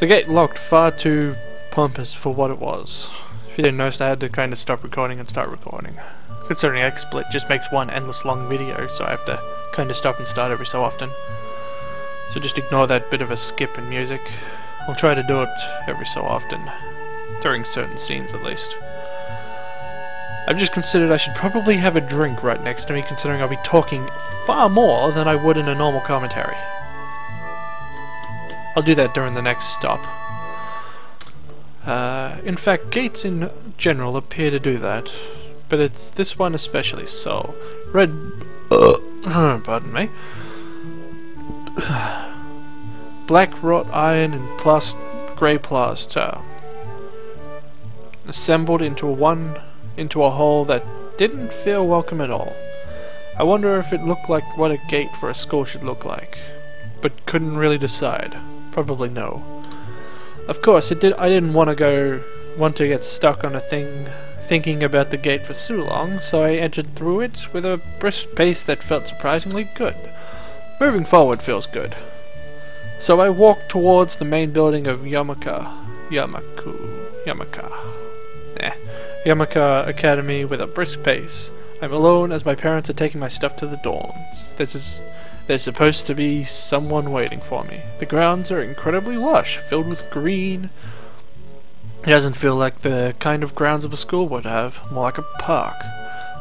The gate locked far too pompous for what it was. If you didn't notice, I had to kind of stop recording and start recording. Considering XSplit just makes one endless long video, so I have to kind of stop and start every so often. So just ignore that bit of a skip in music. I'll try to do it every so often, during certain scenes at least. I've just considered I should probably have a drink right next to me, considering I'll be talking far more than I would in a normal commentary. I'll do that during the next stop. In fact, gates in general appear to do that, but it's this one especially so. Red... pardon me. Black wrought iron and grey plaster. Assembled into a hole that didn't feel welcome at all. I wonder if it looked like what a gate for a school should look like, but couldn't really decide. Probably no. Of course, I didn't want to get stuck on a thing thinking about the gate for so long, so I entered through it with a brisk pace that felt surprisingly good. Moving forward feels good. So I walked towards the main building of Yamaka Academy with a brisk pace. I'm alone as my parents are taking my stuff to the dorms. There's supposed to be someone waiting for me. The grounds are incredibly lush, filled with green. It doesn't feel like the kind of grounds of a school would have, more like a park,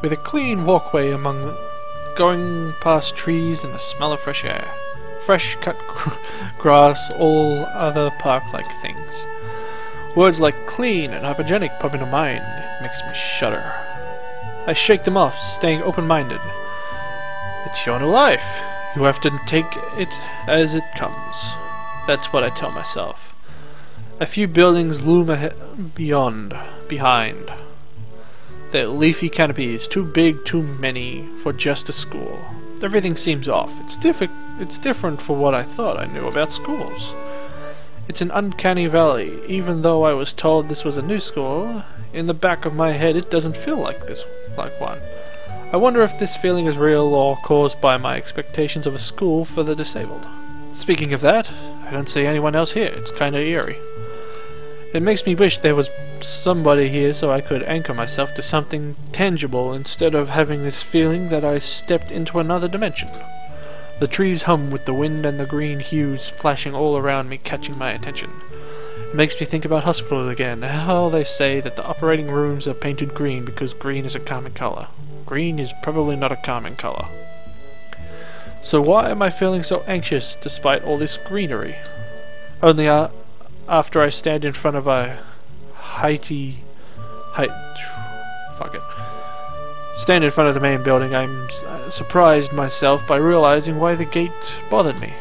with a clean walkway going past trees and the smell of fresh air. Fresh cut grass, all other park-like things. Words like clean and hygienic pop into mind. It makes me shudder. I shake them off, staying open-minded. It's your new life. You have to take it as it comes. That's what I tell myself. A few buildings loom behind. Their leafy canopies, too big, too many for just a school. Everything seems off. It's different for what I thought I knew about schools. It's an uncanny valley. Even though I was told this was a new school, in the back of my head it doesn't feel like one. I wonder if this feeling is real or caused by my expectations of a school for the disabled. Speaking of that, I don't see anyone else here. It's kinda eerie. It makes me wish there was somebody here so I could anchor myself to something tangible instead of having this feeling that I stepped into another dimension. The trees hum with the wind and the green hues flashing all around me, catching my attention. It makes me think about hospitals again, how they say that the operating rooms are painted green because green is a calming color. Green is probably not a calming color. So why am I feeling so anxious despite all this greenery? Only after I stand in front of a stand in front of the main building, I'm surprised myself by realizing why the gate bothered me.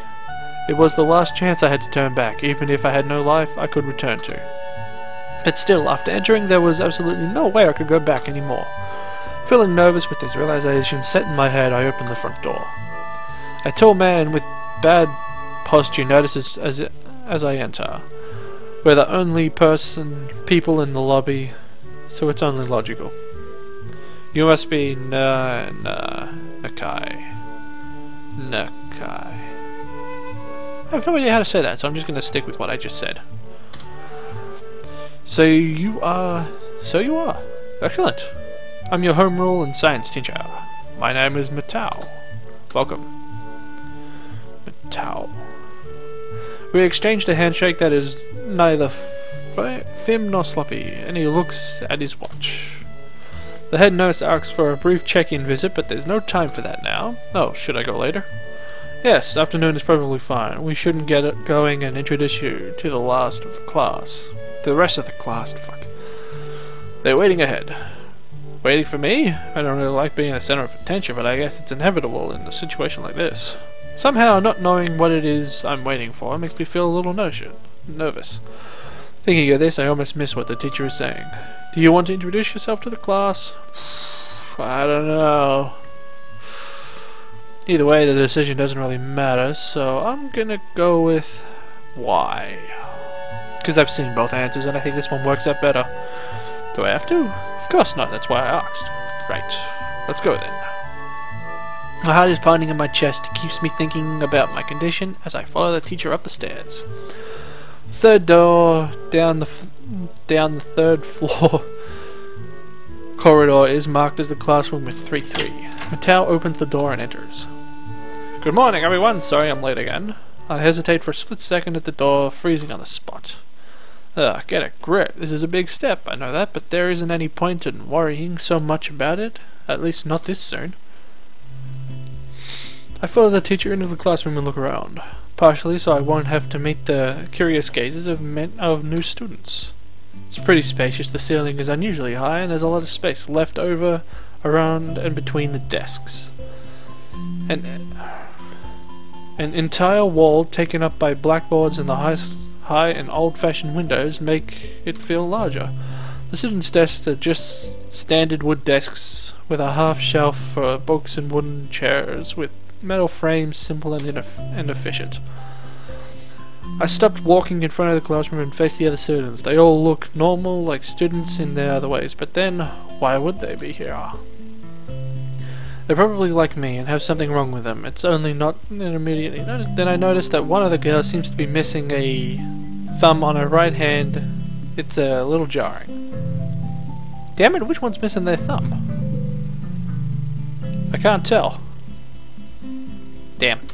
It was the last chance I had to turn back. Even if I had no life I could return to. But still, after entering, there was absolutely no way I could go back anymore. Feeling nervous with this realization set in my head, I opened the front door. A tall man with bad posture notices as I enter. We're the only people in the lobby, so it's only logical. You must be Nakai. I have no idea how to say that, so I'm just going to stick with what I just said. So you are. Excellent. I'm your home rule and science teacher. My name is Matao. Welcome. Matao. We exchanged a handshake that is neither firm nor sloppy, and he looks at his watch. The head nurse asks for a brief check-in visit, but there's no time for that now. Oh, should I go later? Yes, afternoon is probably fine. We shouldn't get it going and introduce you to the rest of the class. Fuck. They're waiting ahead. Waiting for me? I don't really like being the center of attention, but I guess it's inevitable in a situation like this. Somehow, not knowing what it is I'm waiting for makes me feel a little nervous. Thinking of this, I almost miss what the teacher is saying. Do you want to introduce yourself to the class? I don't know. Either way, the decision doesn't really matter, so I'm gonna go with why. Because I've seen both answers, and I think this one works out better. Do I have to? Of course not, that's why I asked. Right, let's go then. My heart is pounding in my chest. It keeps me thinking about my condition as I follow the teacher up the stairs. Third door down the third floor corridor is marked as the classroom with 3-3. Mattel opens the door and enters. Good morning, everyone. Sorry I'm late again. I hesitate for a split second at the door, freezing on the spot. Get a grip. This is a big step, I know that, but there isn't any point in worrying so much about it. At least not this soon. I follow the teacher into the classroom and look around, partially so I won't have to meet the curious gazes of new students. It's pretty spacious, the ceiling is unusually high, and there's a lot of space left over around and between the desks. An entire wall taken up by blackboards and the high and old-fashioned windows make it feel larger. The students' desks are just standard wood desks with a half shelf for books and wooden chairs with metal frames, simple and efficient. I stopped walking in front of the classroom and faced the other students. They all look normal, like students in their other ways, but then, why would they be here? They're probably like me and have something wrong with them. It's only not immediately noticed. Then I noticed that one of the girls seems to be missing a thumb on her right hand. It's a little jarring. Damn it, which one's missing their thumb? I can't tell. Damn.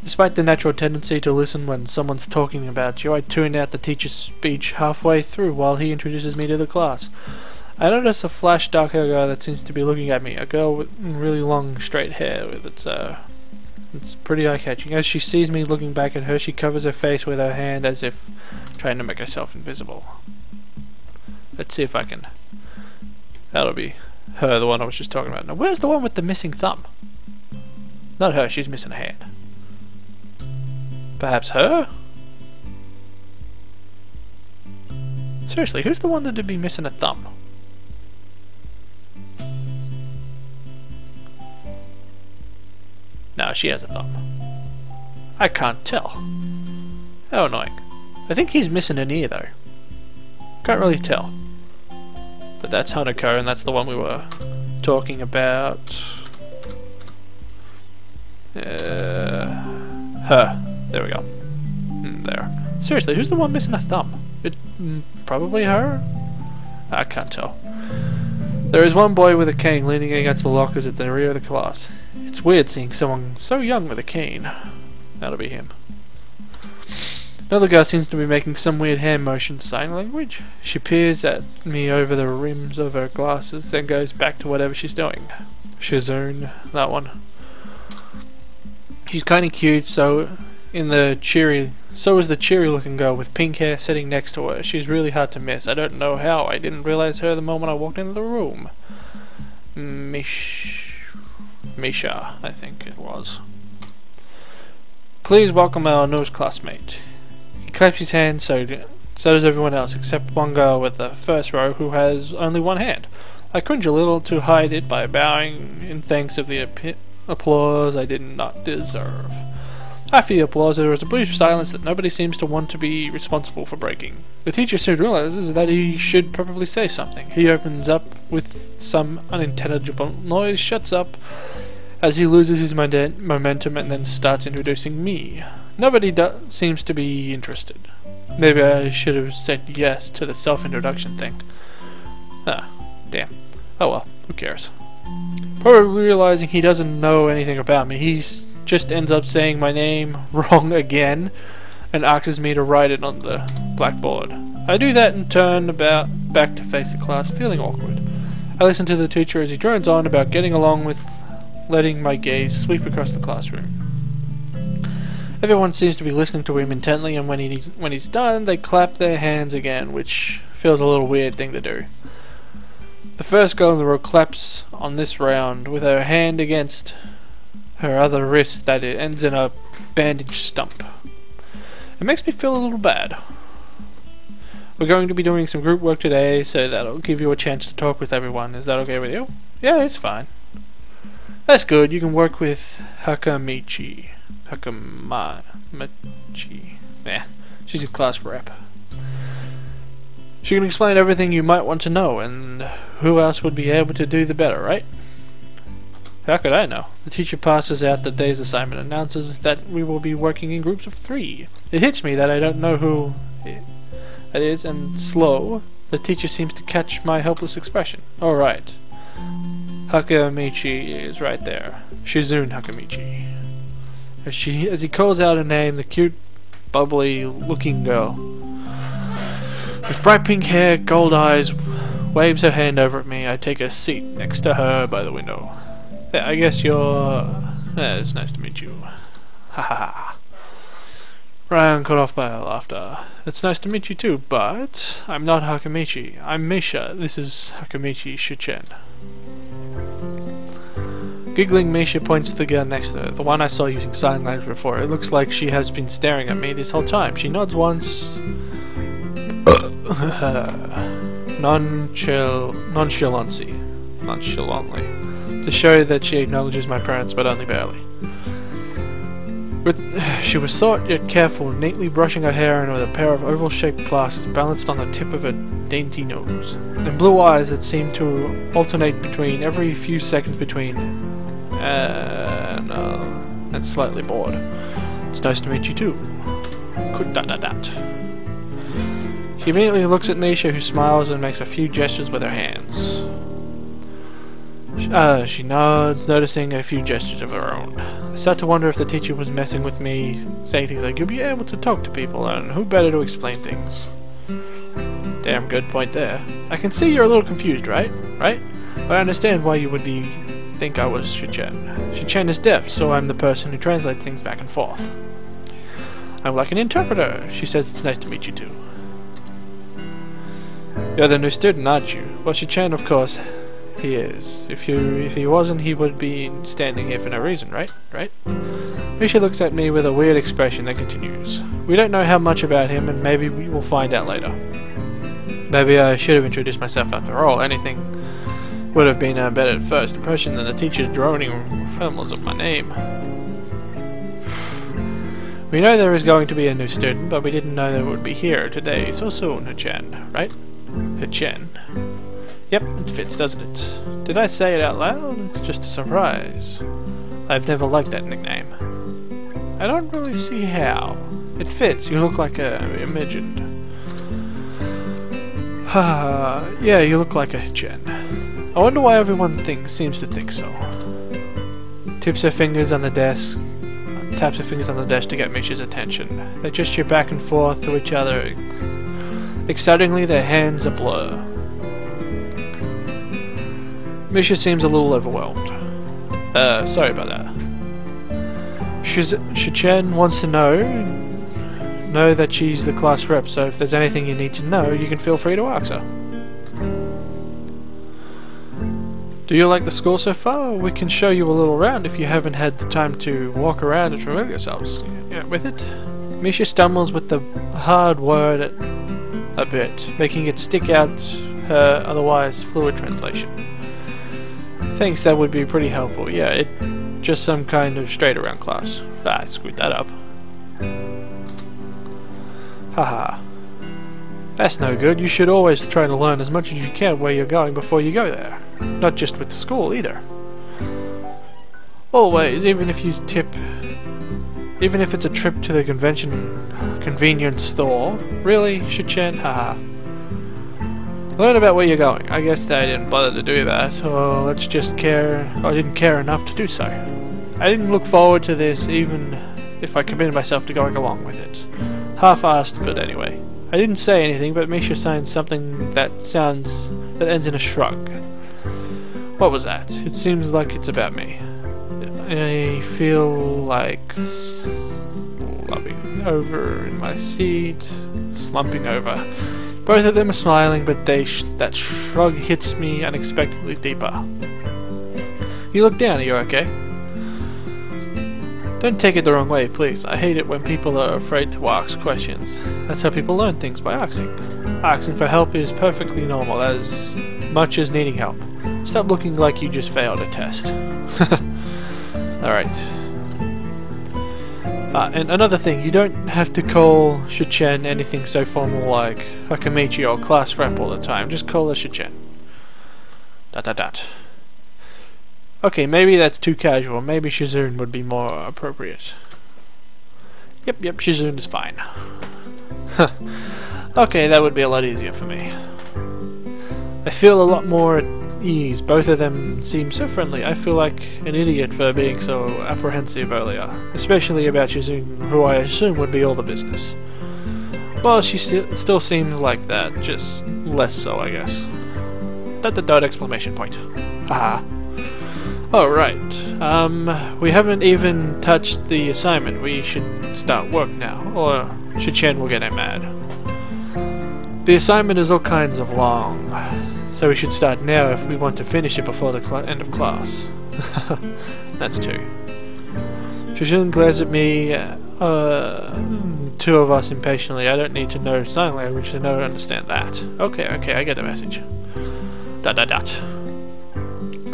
Despite the natural tendency to listen when someone's talking about you, I tuned out the teacher's speech halfway through while he introduces me to the class. I notice a flash dark-haired girl that seems to be looking at me, a girl with really long straight hair. It's pretty eye-catching. As she sees me looking back at her, she covers her face with her hand as if trying to make herself invisible. Let's see if I can... That'll be her, the one I was just talking about. Now, where's the one with the missing thumb? Not her, she's missing a hand. Perhaps her? Seriously, who's the one that'd be missing a thumb? No, she has a thumb. I can't tell. How annoying. I think he's missing an ear though. Can't really tell. But that's Hanako, and that's the one we were talking about. Her. There we go. There. Seriously, who's the one missing a thumb? Probably her? I can't tell. There is one boy with a cane leaning against the lockers at the rear of the class. It's weird seeing someone so young with a cane. That'll be him. Another girl seems to be making some weird hand motion sign language. She peers at me over the rims of her glasses, then goes back to whatever she's doing. Shizune, that one. She's kinda cute, so is the cheery looking girl with pink hair sitting next to her. She's really hard to miss. I don't know how. I didn't realize her the moment I walked into the room. Misha, I think it was. Please welcome our newest classmate. He claps his hand, so does everyone else, except one girl with the first row who has only one hand. I cringe a little to hide it by bowing in thanks of the applause I did not deserve. After the applause, there was a brief silence that nobody seems to want to be responsible for breaking. The teacher soon realizes that he should probably say something. He opens up with some unintelligible noise, shuts up as he loses his momentum, and then starts introducing me. Nobody seems to be interested. Maybe I should have said yes to the self-introduction thing. Ah, damn. Oh well, who cares? Probably realizing he doesn't know anything about me, he just ends up saying my name wrong again and asks me to write it on the blackboard. I do that and turn back to face the class, feeling awkward. I listen to the teacher as he drones on about getting along with letting my gaze sweep across the classroom. Everyone seems to be listening to him intently, and when he's done, they clap their hands again, which feels a little weird thing to do. The first girl in the row claps on this round with her hand against her other wrist that it ends in a bandaged stump. It makes me feel a little bad. We're going to be doing some group work today, so that'll give you a chance to talk with everyone. Is that okay with you? Yeah, it's fine. That's good. You can work with Hakamichi. Yeah, she's a class rep. She can explain everything you might want to know, and who else would be able to do the better, right? How could I know? The teacher passes out the day's assignment and announces that we will be working in groups of 3. It hits me that I don't know who it is, and slow, the teacher seems to catch my helpless expression. Alright. Hakamichi is right there. Shizune Hakamichi. As he calls out her name, the cute, bubbly looking girl with bright pink hair, gold eyes, waves her hand over at me. I take a seat next to her by the window. Yeah, I guess you're... it's nice to meet you. Ha ha ha. Ryan cut off by laughter. It's nice to meet you too, but I'm not Hakamichi. I'm Misha. This is Hakamichi Shichen. Giggling, Misha points to the girl next to her, the one I saw using sign language before. It looks like she has been staring at me this whole time. She nods once... nonchalantly, to show that she acknowledges my parents, but only barely. She was short yet careful, neatly brushing her hair and with a pair of oval-shaped glasses balanced on the tip of her dainty nose, and blue eyes that seemed to alternate between every few seconds between and slightly bored. It's nice to meet you too. Quick dot dot dot. She immediately looks at Misha, who smiles and makes a few gestures with her hands. She nods, noticing a few gestures of her own. I start to wonder if the teacher was messing with me, saying things like, "You'll be able to talk to people, and who better to explain things?" Damn good point there. I can see you're a little confused, right? But I understand why you would think I was Shichen. Shichen is deaf, so I'm the person who translates things back and forth. I'm like an interpreter. She says it's nice to meet you too. You're the new student, aren't you? Well, Shichen, of course, he is. If he wasn't, he would be standing here for no reason, right? Misha looks at me with a weird expression and continues. We don't know how much about him, and maybe we will find out later. Maybe I should have introduced myself after all. Anything would have been a better first impression than the teacher's droning formulas of my name. We know there is going to be a new student, but we didn't know that it would be here today so soon, Hichen, right? Hichen. Yep, it fits, doesn't it? Did I say it out loud? It's just a surprise. I've never liked that nickname. I don't really see how. It fits, you look like a midget. Yeah, you look like a Hichen. I wonder why everyone seems to think so. Taps her fingers on the desk to get Misha's attention. They gesture back and forth to each other. Excitingly, their hands are blur. Misha seems a little overwhelmed. Sorry about that. Shichen wants to know that she's the class rep, so if there's anything you need to know, you can feel free to ask her. Do you like the school so far? We can show you a little around if you haven't had the time to walk around and familiar yourselves with it. Misha stumbles with the hard word a bit, making it stick out her otherwise fluid translation. Thanks, that would be pretty helpful. Yeah, just some kind of straight around class. I screwed that up. Haha. That's no good. You should always try to learn as much as you can where you're going before you go there. Not just with the school, either. Always, even if it's a trip to the convenience store. Really, Shichen? Haha. Learn about where you're going. I guess I didn't bother to do that, or I didn't care enough to do so. I didn't look forward to this, even if I committed myself to going along with it. Half-assed, but anyway. I didn't say anything, but Misha signed something that ends in a shrug. What was that? It seems like it's about me. I feel like slumping over in my seat, slumping over. Both of them are smiling, but that shrug hits me unexpectedly deeper. You look down, are you okay? Don't take it the wrong way, please. I hate it when people are afraid to ask questions. That's how people learn things, by asking. Asking for help is perfectly normal, as much as needing help. Stop looking like you just failed a test. Alright. And another thing, you don't have to call Shichen anything so formal like Hakamichi or class rep all the time. Just call her Shichen. ... Okay, maybe that's too casual. Maybe Shizune would be more appropriate. Yep, Shizune is fine. Okay, that would be a lot easier for me. I feel a lot more at ease. Both of them seem so friendly. I feel like an idiot for being so apprehensive earlier. Especially about Shizune, who I assume would be all the business. Well, she still seems like that, just less so, I guess. ... exclamation point. Haha. Oh, right. We haven't even touched the assignment. We should start work now, or Shichen will get mad. The assignment is all kinds of long, so we should start now if we want to finish it before the end of class. That's two. Shizune glares at me, two of us impatiently. I don't need to know sign language to know to understand that. Okay, I get the message. ...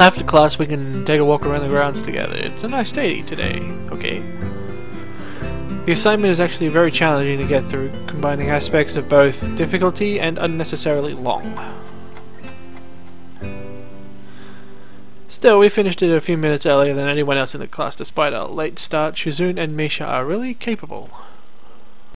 After class we can take a walk around the grounds together. It's a nice day today, okay? The assignment is actually very challenging to get through, combining aspects of both difficulty and unnecessarily long. Still, we finished it a few minutes earlier than anyone else in the class. Despite our late start, Shizune and Misha are really capable.